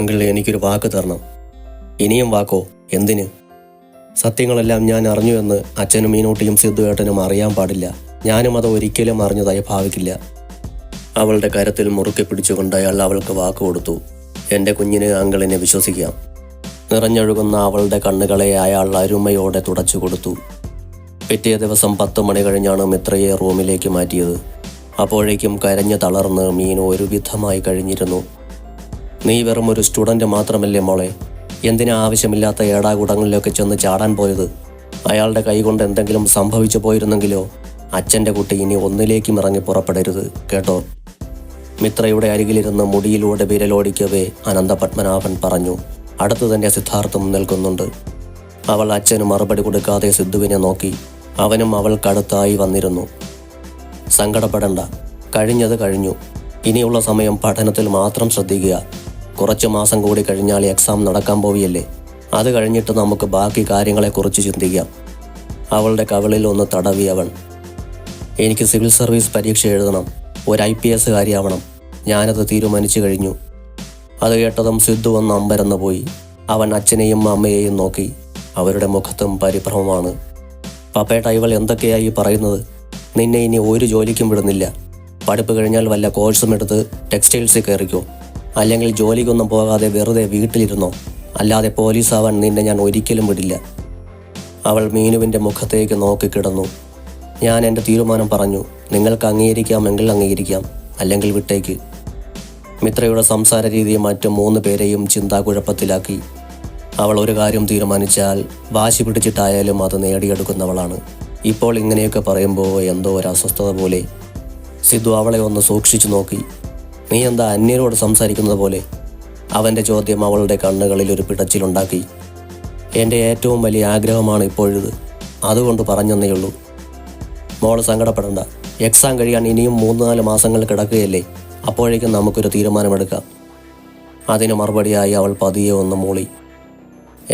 Uncle, എനിക്കൊരു വാക്ക് തരണം. ഇനിയും വാക്കോ? എന്തിന്? സത്യങ്ങളെല്ലാം ഞാൻ അറിഞ്ഞു എന്ന് അച്ഛനും മീനൂട്ടിയും സിദ്ധുവേട്ടനും അറിയാൻ പാടില്ല. ഞാനും അത് ഒരിക്കലും അറിഞ്ഞതായി ഭാവിക്കില്ല. അവളുടെ കരത്തിൽ മുറുക്കെ പിടിച്ചുകൊണ്ട് അയാൾ അവൾക്ക് വാക്ക് കൊടുത്തു. എൻ്റെ കുഞ്ഞിന് അങ്കിളിനെ വിശ്വസിക്കാം. നിറഞ്ഞൊഴുകുന്ന അവളുടെ കണ്ണുകളെ അയാൾ അരുമയോടെ തുടച്ചു കൊടുത്തു. പിറ്റേ ദിവസം 10 മണി കഴിഞ്ഞാണ് മിത്രയെ റൂമിലേക്ക് മാറ്റിയത്. അപ്പോഴേക്കും കരഞ്ഞു തളർന്ന് മീനു ഒരു വിധമായി കഴിഞ്ഞിരുന്നു. നീ വെറും ഒരു സ്റ്റുഡൻറ്റ് മാത്രമല്ലേ മോളെ? എന്തിനാ ആവശ്യമില്ലാത്ത ഏടാകൂടങ്ങളിലൊക്കെ ചെന്ന് ചാടാൻ പോയത്? അയാളുടെ കൈകൊണ്ട് എന്തെങ്കിലും സംഭവിച്ചു പോയിരുന്നെങ്കിലോ? അച്ഛൻ്റെ കുട്ടി ഇനി ഒന്നിലേക്കും ഇറങ്ങി പുറപ്പെടരുത് കേട്ടോ. മിത്രയുടെ അരികിലിരുന്ന് മുടിയിലൂടെ വിരലോടിക്കവേ അനന്തപത്മനാഭൻ പറഞ്ഞു. അടുത്തു തന്നെ സിദ്ധാർത്ഥം നിൽക്കുന്നുണ്ട്. അവൾ അച്ഛന് മറുപടി കൊടുക്കാതെ സിദ്ധുവിനെ നോക്കി. അവനും അവൾക്കടുത്തായി വന്നിരുന്നു. സങ്കടപ്പെടണ്ട, കഴിഞ്ഞത് കഴിഞ്ഞു. ഇനിയുള്ള സമയം പഠനത്തിൽ മാത്രം ശ്രദ്ധിക്കുക. കുറച്ച് മാസം കൂടി കഴിഞ്ഞാൽ എക്സാം നടക്കാൻ പോവുകയല്ലേ. അത് കഴിഞ്ഞിട്ട് നമുക്ക് ബാക്കി കാര്യങ്ങളെക്കുറിച്ച് ചിന്തിക്കാം. അവളുടെ കവിളിൽ ഒന്ന് തടവി അവൻ. എനിക്ക് സിവിൽ സർവീസ് പരീക്ഷ എഴുതണം. ഒരു IPS കാര്യമാവണം. ഞാനത് തീരുമാനിച്ചു കഴിഞ്ഞു. അത് കേട്ടതും സിദ്ധു ഒന്ന് അമ്പരന്ന് പോയി. അവൻ അച്ഛനെയും അമ്മയെയും നോക്കി. അവരുടെ മുഖത്തും പരിഭ്രമമാണ്. പപ്പേട്ട, ഇവൾ എന്തൊക്കെയായി പറയുന്നത്? നിന്നെ ഇനി ഒരു ജോലിക്കും വിടുന്നില്ല. പഠിപ്പ് കഴിഞ്ഞാൽ വല്ല കോഴ്സും എടുത്ത് ടെക്സ്റ്റൈൽസിൽ കയറിക്കോ. അല്ലെങ്കിൽ ജോലിക്കൊന്നും പോകാതെ വെറുതെ വീട്ടിലിരുന്നോ. അല്ലാതെ പോലീസാവാൻ നിന്നെ ഞാൻ ഒരിക്കലും വിടില്ല. അവൾ മീനുവിൻ്റെ മുഖത്തേക്ക് നോക്കിക്കിടന്നു. ഞാൻ എൻ്റെ തീരുമാനം പറഞ്ഞു. നിങ്ങൾക്ക് അംഗീകരിക്കാമെങ്കിൽ അംഗീകരിക്കാം, അല്ലെങ്കിൽ വിട്ടേക്ക്. മിത്രയുടെ സംസാര രീതി മറ്റു 3 പേരെയും ചിന്താകുഴപ്പത്തിലാക്കി. അവൾ ഒരു കാര്യം തീരുമാനിച്ചാൽ വാശി പിടിച്ചിട്ടായാലും അത് നേടിയെടുക്കുന്നവളാണ്. ഇപ്പോൾ ഇങ്ങനെയൊക്കെ പറയുമ്പോൾ എന്തോ ഒരു അസ്വസ്ഥത പോലെ. സിദ്ധു അവളെ ഒന്ന് സൂക്ഷിച്ചു നോക്കി. നീ എന്താ അന്യരോട് സംസാരിക്കുന്നത് പോലെ? അവൻ്റെ ചോദ്യം അവളുടെ കണ്ണുകളിൽ ഒരു പിടച്ചിലുണ്ടാക്കി. എൻ്റെ ഏറ്റവും വലിയ ആഗ്രഹമാണ് ഇപ്പോഴിത്. അതുകൊണ്ട് പറഞ്ഞെന്നേയുള്ളൂ. മോള് സങ്കടപ്പെടണ്ട. എക്സാം കഴിയാൻ ഇനിയും 3-4 മാസങ്ങൾ കിടക്കുകയല്ലേ. അപ്പോഴേക്കും നമുക്കൊരു തീരുമാനമെടുക്കാം. അതിന് മറുപടിയായി അവൾ പതിയെ ഒന്ന് മൂളി.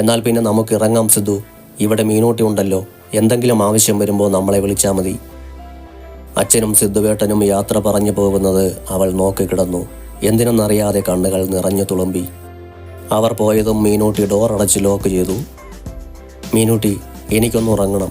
എന്നാൽ പിന്നെ നമുക്ക് ഇറങ്ങാം സിദ്ധു. ഇവിടെ മീനൂട്ടി ഉണ്ടല്ലോ. എന്തെങ്കിലും ആവശ്യം വരുമ്പോൾ നമ്മളെ വിളിച്ചാൽ മതി. അച്ഛനും സിദ്ധുവേട്ടനും യാത്ര പറഞ്ഞു പോകുന്നത് അവൾ നോക്കിക്കിടന്നു. എന്തിനെന്നറിയാതെ കണ്ണുകൾ നിറഞ്ഞു തുളുമ്പി. അവർ പോയതും മീനൂട്ടി ഡോർ അടച്ച് ലോക്ക് ചെയ്തു. മീനൂട്ടി, എനിക്കൊന്ന് ഉറങ്ങണം.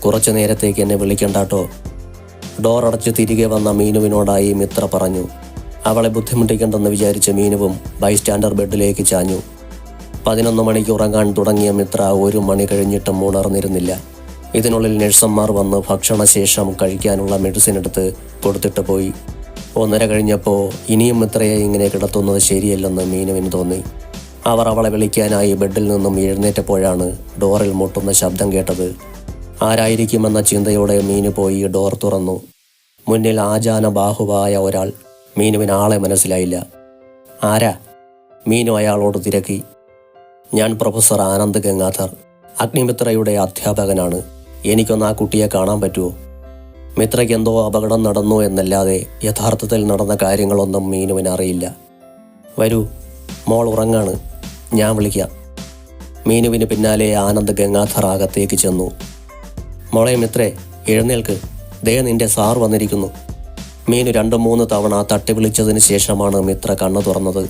കുറച്ചു നേരത്തേക്ക് എന്നെ വിളിക്കണ്ടാട്ടോ. ഡോർ അടച്ച് തിരികെ വന്ന മീനുവിനോടായി മിത്ര പറഞ്ഞു. അവളെ ബുദ്ധിമുട്ടിക്കണ്ടെന്ന് വിചാരിച്ച മീനുവും ബൈസ്റ്റാൻഡർ ബെഡിലേക്ക് ചാഞ്ഞു. 11 മണിക്ക് ഉറങ്ങാൻ തുടങ്ങിയ മിത്ര 1 മണി കഴിഞ്ഞിട്ടും ഉണർന്നിരുന്നില്ല. ഇതിനുള്ളിൽ നഴ്സന്മാർ വന്ന് ഭക്ഷണശേഷം കഴിക്കാനുള്ള മെഡിസിൻ എടുത്ത് കൊടുത്തിട്ട് പോയി. 1:30 കഴിഞ്ഞപ്പോൾ ഇനിയും മിത്രയെ ഇങ്ങനെ കിടത്തുന്നത് ശരിയല്ലെന്ന് മീനുവിന് തോന്നി. അവർ അവളെ വിളിക്കാനായി ബെഡിൽ നിന്നും എഴുന്നേറ്റപ്പോഴാണ് ഡോറിൽ മുട്ടുന്ന ശബ്ദം കേട്ടത്. ആരായിരിക്കുമെന്ന ചിന്തയോടെ മീനു പോയി ഡോർ തുറന്നു. മുന്നിൽ ആജാന ബാഹുവായ ഒരാൾ. മീനുവിന് ആളെ മനസ്സിലായില്ല. ആരാ? മീനു അയാളോട് തിരക്കി. ഞാൻ പ്രൊഫസർ ആനന്ദ് ഗംഗാധർ, അഗ്നിമിത്രയുടെ അധ്യാപകനാണ്. എനിക്കൊന്ന് ആ കുട്ടിയെ കാണാൻ പറ്റുമോ? മിത്രയ്ക്ക് എന്തോ അപകടം നടന്നു എന്നല്ലാതെ യഥാർത്ഥത്തിൽ നടന്ന കാര്യങ്ങളൊന്നും മീനുവിന് അറിയില്ല. വരൂ, മോൾ ഉറങ്ങാണ്, ഞാൻ വിളിക്കാം. മീനുവിന് പിന്നാലെ ആനന്ദ് ഗംഗാധർ അകത്തേക്ക് ചെന്നു. മോളെ മിത്രേ, എഴുന്നേൽക്ക്, ദേ നിന്റെ സാർ വന്നിരിക്കുന്നു. മീനു 2-3 തവണ തട്ടി വിളിച്ചതിന് ശേഷമാണ് മിത്ര കണ്ണു തുറന്നത്.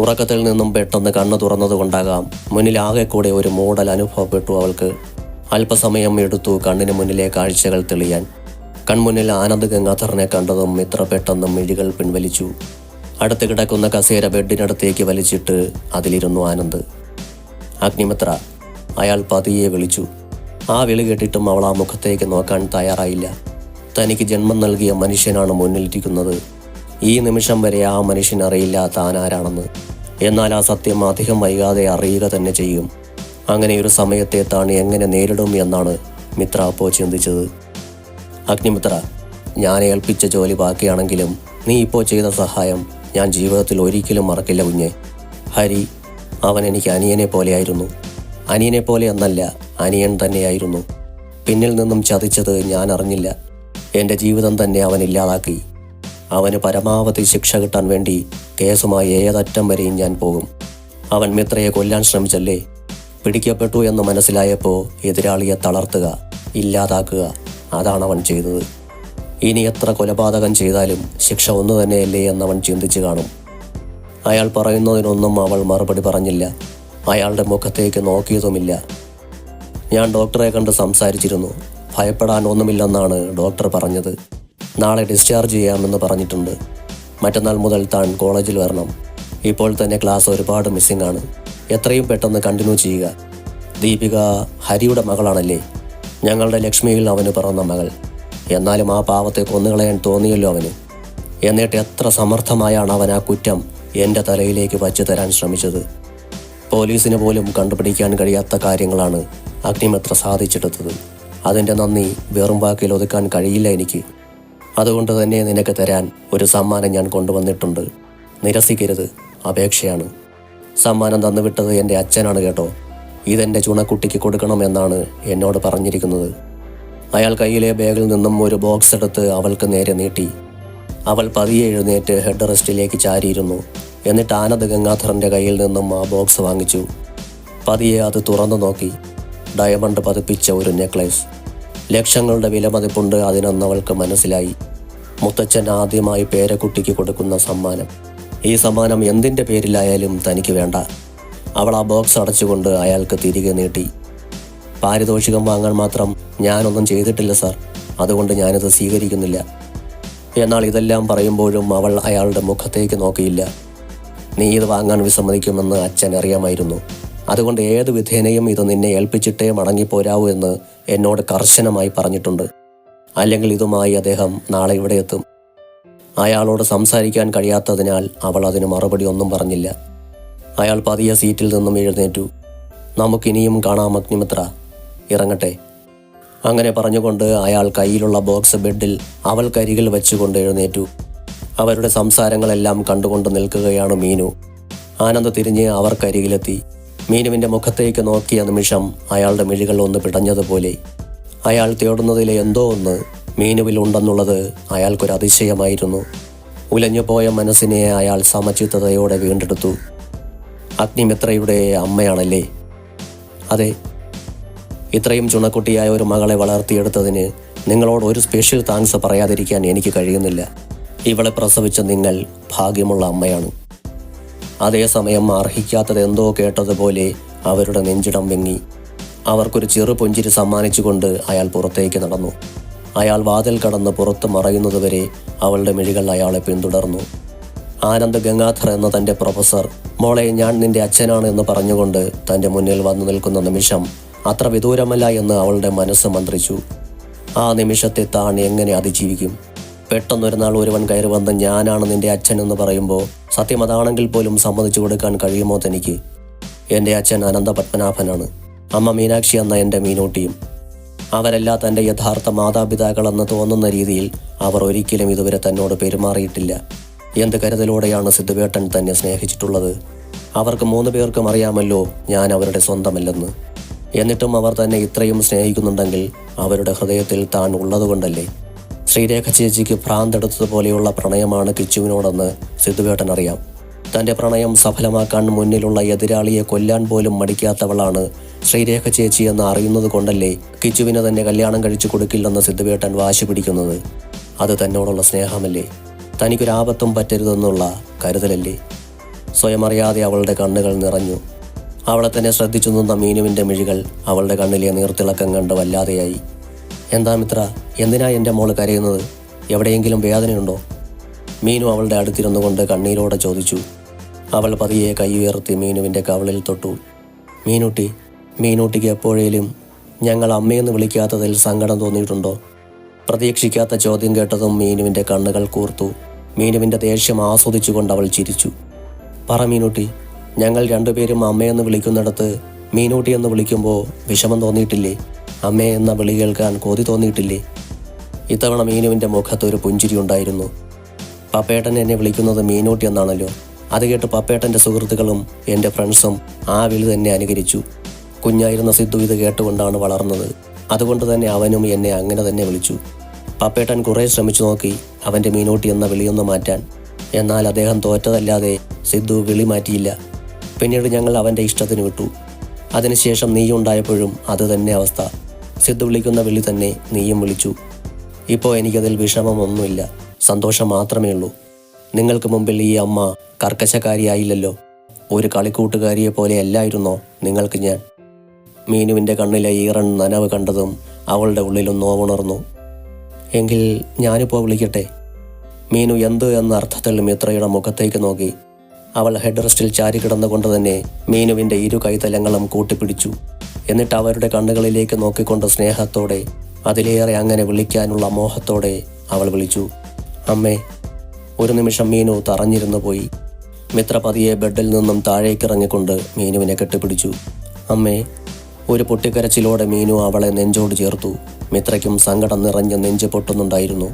ഉറക്കത്തിൽ നിന്നും പെട്ടെന്ന് കണ്ണു തുറന്നതുകൊണ്ടാകാം മുന്നിലാകെ കൂടെ ഒരു മൂടൽ അനുഭവപ്പെട്ടു അവൾക്ക്. അല്പസമയം എടുത്തു കണ്ണിന് മുന്നിലെ കാഴ്ചകൾ തെളിയാൻ. കൺമുന്നിൽ ആനന്ദ് ഗംഗാധറിനെ കണ്ടതും മിത്ര പെട്ടെന്ന് മിഴികൾ പിൻവലിച്ചു. അടുത്ത് കിടക്കുന്ന കസേര ബെഡിനടുത്തേക്ക് വലിച്ചിട്ട് അതിലിരുന്നു ആനന്ദ്. അഗ്നിമിത്ര, അയാൾ പതിയെ വിളിച്ചു. ആ വിളി കേട്ടിട്ടും അവൾ ആ മുഖത്തേക്ക് നോക്കാൻ തയ്യാറായില്ല. തനിക്ക് ജന്മം നൽകിയ മനുഷ്യനാണ് മുന്നിലിരിക്കുന്നത്. ഈ നിമിഷം വരെ ആ മനുഷ്യൻ അറിയില്ല താൻ ആരാണെന്ന്. എന്നാൽ ആ സത്യം അധികം വൈകാതെ അറിയുക തന്നെ ചെയ്യും. അങ്ങനെയൊരു സമയത്തെ താൻ എങ്ങനെ നേരിടും എന്നാണ് മിത്ര അപ്പോൾ ചിന്തിച്ചത്. അഗ്നിമിത്ര, ഞാൻ ഏൽപ്പിച്ച ജോലി ബാക്കിയാണെങ്കിലും നീ ഇപ്പോൾ ചെയ്ത സഹായം ഞാൻ ജീവിതത്തിൽ ഒരിക്കലും മറക്കില്ല കുഞ്ഞെ. ഹരി, അവൻ എനിക്ക് അനിയനെ പോലെയായിരുന്നു. അനിയനെ പോലെ എന്നല്ല, അനിയൻ തന്നെയായിരുന്നു. പിന്നിൽ നിന്നും ചതിച്ചത് ഞാൻ അറിഞ്ഞില്ല. എൻ്റെ ജീവിതം തന്നെ അവൻ ഇല്ലാതാക്കി. അവന് പരമാവധി ശിക്ഷ കിട്ടാൻ വേണ്ടി കേസുമായി ഏതറ്റം വരെയും ഞാൻ പോകും. അവൻ മിത്രയെ കൊല്ലാൻ ശ്രമിച്ചല്ലേ? പിടിക്കപ്പെട്ടു എന്ന് മനസ്സിലായപ്പോൾ എതിരാളിയെ തളർത്തുക, ഇല്ലാതാക്കുക, അതാണ് അവൻ ചെയ്തത്. ഇനി എത്ര കൊലപാതകം ചെയ്താലും ശിക്ഷ ഒന്നു തന്നെയല്ലേ എന്നവൻ ചിന്തിച്ചു കാണും. അയാൾ പറയുന്നതിനൊന്നും അവൾ മറുപടി പറഞ്ഞില്ല. അയാളുടെ മുഖത്തേക്ക് നോക്കിയതുമില്ല. ഞാൻ ഡോക്ടറെ കണ്ട് സംസാരിച്ചിരുന്നു. ഭയപ്പെടാൻ ഒന്നുമില്ലെന്നാണ് ഡോക്ടർ പറഞ്ഞത്. നാളെ ഡിസ്ചാർജ് ചെയ്യാമെന്ന് പറഞ്ഞിട്ടുണ്ട്. മറ്റന്നാൾ മുതൽ താൻ കോളേജിൽ വരണം. ഇപ്പോൾ തന്നെ ക്ലാസ് ഒരുപാട് മിസ്സിംഗ് ആണ്. എത്രയും പെട്ടെന്ന് കണ്ടിന്യൂ ചെയ്യുക. ദീപിക ഹരിയുടെ മകളാണല്ലേ? ഞങ്ങളുടെ ലക്ഷ്മിയിൽ അവന് പിറന്ന മകൾ. എന്നാലും ആ പാവത്തെ കൊന്നുകളയാൻ തോന്നിയല്ലോ അവന്. എന്നിട്ട് എത്ര സമർത്ഥമായാണ് അവൻ ആ കുറ്റം എൻ്റെ തലയിലേക്ക് വച്ചു തരാൻ ശ്രമിച്ചത്. പോലീസിന് പോലും കണ്ടുപിടിക്കാൻ കഴിയാത്ത കാര്യങ്ങളാണ് അഗ്നിമിത്ര സാധിച്ചെടുത്തത്. അതിൻ്റെ നന്ദി വെറും വാക്കിൽ ഒതുക്കാൻ കഴിയില്ല എനിക്ക്. അതുകൊണ്ട് തന്നെ നിനക്ക് തരാൻ ഒരു സമ്മാനം ഞാൻ കൊണ്ടുവന്നിട്ടുണ്ട്. നിരസിക്കരുത്, അപേക്ഷയാണ്. സമ്മാനം തന്നുവിട്ടത് എൻ്റെ അച്ഛനാണ് കേട്ടോ. ഇതെൻ്റെ ചുണക്കുട്ടിക്ക് കൊടുക്കണമെന്നാണ് എന്നോട് പറഞ്ഞിരിക്കുന്നത്. അയാൾ കയ്യിലെ ബാഗിൽ നിന്നും ഒരു ബോക്സ് എടുത്ത് അവൾക്ക് നേരെ നീട്ടി. അവൾ പതിയെ എഴുന്നേറ്റ് ഹെഡ് റെസ്റ്റിലേക്ക് ചാരിയിരുന്നു. എന്നിട്ട് ആനന്ദ് ഗംഗാധരൻ്റെ കയ്യിൽ നിന്നും ആ ബോക്സ് വാങ്ങിച്ചു. പതിയെ അത് തുറന്നു നോക്കി. ഡയമണ്ട് പതിപ്പിച്ച ഒരു നെക്ലേസ്. ലക്ഷങ്ങളുടെ വിലമതിപ്പുണ്ട് അതിനെന്ന് അവൾക്ക് മനസ്സിലായി. മുത്തച്ഛൻ ആദ്യമായി പേരക്കുട്ടിക്ക് കൊടുക്കുന്ന സമ്മാനം. ഈ സമ്മാനം എന്തിൻ്റെ പേരിലായാലും തനിക്ക് വേണ്ട. അവൾ ആ ബോക്സ് അടച്ചുകൊണ്ട് അയാൾക്ക് തിരികെ നീട്ടി. പാരിതോഷികം വാങ്ങാൻ മാത്രം ഞാനൊന്നും ചെയ്തിട്ടില്ല സാർ, അതുകൊണ്ട് ഞാനിത് സ്വീകരിക്കുന്നില്ല. എന്നാൽ ഇതെല്ലാം പറയുമ്പോഴും അവൾ അയാളുടെ മുഖത്തേക്ക് നോക്കിയില്ല. നീ ഇത് വാങ്ങാൻ വിസമ്മതിക്കുമെന്ന് അച്ഛൻ അറിയാമായിരുന്നു. അതുകൊണ്ട് ഏത് വിധേനയും ഇത് നിന്നെ ഏൽപ്പിച്ചിട്ടേ മടങ്ങിപ്പോരാവൂ എന്ന് എന്നോട് കർശനമായി പറഞ്ഞിട്ടുണ്ട്. അല്ലെങ്കിൽ ഇതുമായി അദ്ദേഹം നാളെ ഇവിടെ എത്തും. അയാളോട് സംസാരിക്കാൻ കഴിയാത്തതിനാൽ അവൾ അതിന് മറുപടി ഒന്നും പറഞ്ഞില്ല. അയാൾ പതിയെ സീറ്റിൽ നിന്നും എഴുന്നേറ്റു. നമുക്കിനിയും കാണാം അഗ്നിമിത്ര, ഇറങ്ങട്ടെ. അങ്ങനെ പറഞ്ഞുകൊണ്ട് അയാൾ കയ്യിലുള്ള ബോക്സ് ബെഡിൽ അവൾക്കരികിൽ വെച്ചുകൊണ്ട് എഴുന്നേറ്റു. അവരുടെ സംസാരങ്ങളെല്ലാം കണ്ടുകൊണ്ട് നിൽക്കുകയാണ് മീനു. ആനന്ദ് തിരിഞ്ഞ് അവർക്കരികിലെത്തി. മീനുവിൻ്റെ മുഖത്തേക്ക് നോക്കിയ നിമിഷം അയാളുടെ മിഴികൾ ഒന്ന് പിടഞ്ഞതുപോലെ. അയാൾ തേടുന്നതിലെ എന്തോ ഒന്ന് മീനുവിൽ ഉണ്ടെന്നുള്ളത് അയാൾക്കൊരു അതിശയമായിരുന്നു. ഉലഞ്ഞുപോയ മനസ്സിനെ അയാൾ സമചിത്തതയോടെ വീണ്ടെടുത്തു. അഗ്നിമിത്രയുടെ അമ്മയാണല്ലേ? അതെ. ഇത്രയും ചുണക്കുട്ടിയായ ഒരു മകളെ വളർത്തിയെടുത്തതിന് നിങ്ങളോട് ഒരു സ്പെഷ്യൽ താങ്ക്സ് പറയാതിരിക്കാൻ എനിക്ക് കഴിയുന്നില്ല. ഇവളെ പ്രസവിച്ച നിങ്ങൾ ഭാഗ്യമുള്ള അമ്മയാണ്. അതേസമയം അർഹിക്കാത്തത് എന്തോ കേട്ടതുപോലെ അവരുടെ നെഞ്ചിടം വിങ്ങി. അവർക്കൊരു ചെറു പുഞ്ചിരി സമ്മാനിച്ചുകൊണ്ട് അയാൾ പുറത്തേക്ക് നടന്നു. അയാൾ വാതിൽ കടന്ന് പുറത്ത് മറയുന്നതുവരെ അവളുടെ മിഴികൾ അയാളെ പിന്തുടർന്നു. ആനന്ദ് ഗംഗാധർ എന്ന തൻ്റെ പ്രൊഫസർ മോളെ ഞാൻ നിന്റെ അച്ഛനാണ് എന്ന് പറഞ്ഞുകൊണ്ട് തൻ്റെ മുന്നിൽ വന്നു നിൽക്കുന്ന നിമിഷം അത്ര വിദൂരമല്ല എന്ന് അവളുടെ മനസ്സ് മന്ത്രിച്ചു. ആ നിമിഷത്തെ താൻ എങ്ങനെ അതിജീവിക്കും? പെട്ടെന്നൊരു നാൾ ഒരുവൻ കയറി വന്ന് ഞാനാണ് നിന്റെ അച്ഛൻ എന്ന് പറയുമ്പോൾ സത്യം അതാണെങ്കിൽ പോലും സമ്മതിച്ചു കൊടുക്കാൻ കഴിയുമോ തനിക്ക്? എൻ്റെ അച്ഛൻ അനന്ത പത്മനാഭനാണ്. അമ്മ മീനാക്ഷി എന്ന എൻ്റെ മീനൂട്ടിയും. അവരല്ല തൻ്റെ യഥാർത്ഥ മാതാപിതാക്കളെന്ന് തോന്നുന്ന രീതിയിൽ അവർ ഒരിക്കലും ഇതുവരെ തന്നോട് പെരുമാറിയിട്ടില്ല. എന്ത് കരുതലോടെയാണ് സിദ്ധുവേട്ടൻ തന്നെ സ്നേഹിച്ചിട്ടുള്ളത്. അവർക്ക് 3 പേർക്കും അറിയാമല്ലോ ഞാൻ അവരുടെ സ്വന്തമല്ലെന്ന്. എന്നിട്ടും അവർ തന്നെ ഇത്രയും സ്നേഹിക്കുന്നുണ്ടെങ്കിൽ അവരുടെ ഹൃദയത്തിൽ താൻ ഉള്ളതുകൊണ്ടല്ലേ. ശ്രീരേഖ ചേച്ചിക്ക് ഭ്രാന്തെടുത്തതുപോലെയുള്ള പ്രണയമാണ് കിച്ചുവിനോടെന്ന് സിദ്ധുവേട്ടൻ അറിയാം. തൻ്റെ പ്രണയം സഫലമാക്കാൻ മുന്നിലുള്ള എതിരാളിയെ കൊല്ലാൻ പോലും മടിക്കാത്തവളാണ് ശ്രീരേഖ ചേച്ചി എന്ന് അറിയുന്നത് കൊണ്ടല്ലേ കിച്ചുവിനെ തന്നെ കല്യാണം കഴിച്ചു കൊടുക്കില്ലെന്ന് സിദ്ധുവേട്ടൻ വാശി പിടിക്കുന്നത്. അത് തന്നോടുള്ള സ്നേഹമല്ലേ? തനിക്കൊരാപത്തും പറ്റരുതെന്നുള്ള കരുതലല്ലേ? സ്വയം അറിയാതെ അവളുടെ കണ്ണുകൾ നിറഞ്ഞു. അവളെ തന്നെ ശ്രദ്ധിച്ചു നിന്ന മീനുവിൻ്റെ മിഴികൾ അവളുടെ കണ്ണിലെ നീർത്തിളക്കം കണ്ട് വല്ലാതെയായി. എന്താ മിത്ര, എന്തിനാ എൻ്റെ മോള് കരയുന്നത്? എവിടെയെങ്കിലും വേദനയുണ്ടോ? മീനു അവളുടെ അടുത്തിരുന്നു കൊണ്ട് കണ്ണീരോടെ ചോദിച്ചു. അവൾ പതിയെ കൈ ഉയർത്തി മീനുവിൻ്റെ കവളിൽ തൊട്ടു. മീനൂട്ടിക്ക് എപ്പോഴേലും ഞങ്ങൾ അമ്മയെന്ന് വിളിക്കാത്തതിൽ സങ്കടം തോന്നിയിട്ടുണ്ടോ? പ്രതീക്ഷിക്കാത്ത ചോദ്യം കേട്ടതും മീനുവിൻ്റെ കണ്ണുകൾ കൂർത്തു. മീനുവിൻ്റെ ദേഷ്യം ആസ്വദിച്ചുകൊണ്ട് അവൾ ചിരിച്ചു. പറ മീനൂട്ടി, ഞങ്ങൾ 2 പേരും അമ്മയെന്ന് വിളിക്കുന്നിടത്ത് മീനൂട്ടി എന്ന് വിളിക്കുമ്പോൾ വിഷമം തോന്നിയിട്ടില്ലേ? അമ്മേ എന്ന വിളി കേൾക്കാൻ കൊതി തോന്നിയിട്ടില്ലേ? ഇത്തവണ മീനുവിൻ്റെ മുഖത്തൊരു പുഞ്ചിരി ഉണ്ടായിരുന്നു. പപ്പേട്ടൻ എന്നെ വിളിക്കുന്നത് മീനൂട്ടി എന്നാണല്ലോ. അത് കേട്ട് പപ്പേട്ടൻ്റെ സുഹൃത്തുക്കളും എൻ്റെ ഫ്രണ്ട്സും ആ വിളി തന്നെ അനുകരിച്ചു. കുഞ്ഞായിരുന്ന സിദ്ധു ഇത് കേട്ടുകൊണ്ടാണ് വളർന്നത്. അതുകൊണ്ട് തന്നെ അവനും എന്നെ അങ്ങനെ തന്നെ വിളിച്ചു. പപ്പേട്ടൻ കുറേ ശ്രമിച്ചു നോക്കി അവൻ്റെ മീനൂട്ടി എന്ന വിളിയൊന്ന് മാറ്റാൻ. എന്നാൽ അദ്ദേഹം തോറ്റതല്ലാതെ സിദ്ധു വിളി മാറ്റിയില്ല. പിന്നീട് ഞങ്ങൾ അവൻ്റെ ഇഷ്ടത്തിന് വിട്ടു. അതിനുശേഷം നീയുണ്ടായപ്പോഴും അത് തന്നെ അവസ്ഥ. സിദ്ധു വിളിക്കുന്ന വിളി തന്നെ നീയും വിളിച്ചു. ഇപ്പോൾ എനിക്കതിൽ വിഷമമൊന്നുമില്ല, സന്തോഷം മാത്രമേ ഉള്ളൂ. നിങ്ങൾക്ക് മുമ്പിൽ ഈ അമ്മ കർക്കശക്കാരിയായില്ലല്ലോ. ഒരു കളിക്കൂട്ടുകാരിയെ പോലെ അല്ലായിരുന്നോ നിങ്ങൾക്ക് ഞാൻ? മീനുവിൻ്റെ കണ്ണിലെ ഈറൻ നനവ് കണ്ടതും അവളുടെ ഉള്ളിലും നോവുണർന്നു. എങ്കിൽ ഞാനിപ്പോൾ വിളിക്കട്ടെ? മീനു എന്ത് എന്ന അർത്ഥത്തിൽ മിത്രയുടെ മുഖത്തേക്ക് നോക്കി. അവൾ ഹെഡ് റെസ്റ്റിൽ ചാരിക്കിടന്നുകൊണ്ട് തന്നെ മീനുവിൻ്റെ ഇരു കൈതലങ്ങളും കൂട്ടിപ്പിടിച്ചു. എന്നിട്ട് അവരുടെ കണ്ണുകളിലേക്ക് നോക്കിക്കൊണ്ട് സ്നേഹത്തോടെ, അതിലേറെ അങ്ങനെ വിളിക്കാനുള്ള മോഹത്തോടെ അവൾ വിളിച്ചു, അമ്മേ. ഒരു നിമിഷം മീനു തറഞ്ഞിരുന്നു പോയി. മിത്ര പതിയെ ബെഡിൽ നിന്നും താഴേക്കിറങ്ങിക്കൊണ്ട് മീനുവിനെ കെട്ടിപ്പിടിച്ചു. അമ്മേ. ഒരു പൊട്ടിക്കരച്ചിലോടെ മീനു അവളെ നെഞ്ചോട് ചേർത്തു. മിത്രയ്ക്കും സങ്കടം നിറഞ്ഞ് നെഞ്ച് പൊട്ടുന്നുണ്ടായിരുന്നു.